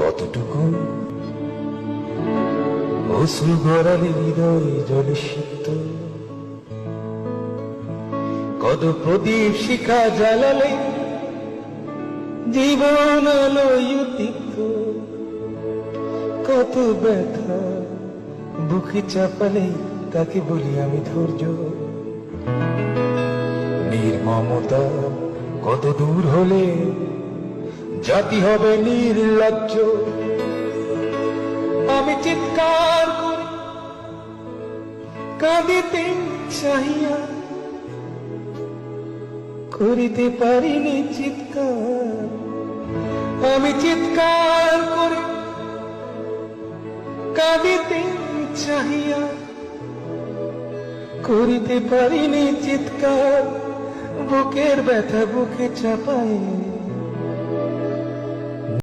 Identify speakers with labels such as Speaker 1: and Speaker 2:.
Speaker 1: কতটুকু অশ্রু গড়ালে হৃদয় জলে সিক্ত, কত প্রদীপ শিখা জ্বালালে জীবন আলোয় তিক্ত, কত ব্যথা বুকে চাপালে তাকে বলি আমি ধৈর্য। নির্মমতা কত দূর হলে জাতি হবে নির্লজ্জ। আমি চিৎকার করি কাঁদিতে চাহিয়া, করিতে পারিনি চিৎকার। আমি চিৎকার করে কাঁদিতে চাহিয়া, করিতে পারিনি চিৎকার। বুকের ব্যথা বুকে চাপায়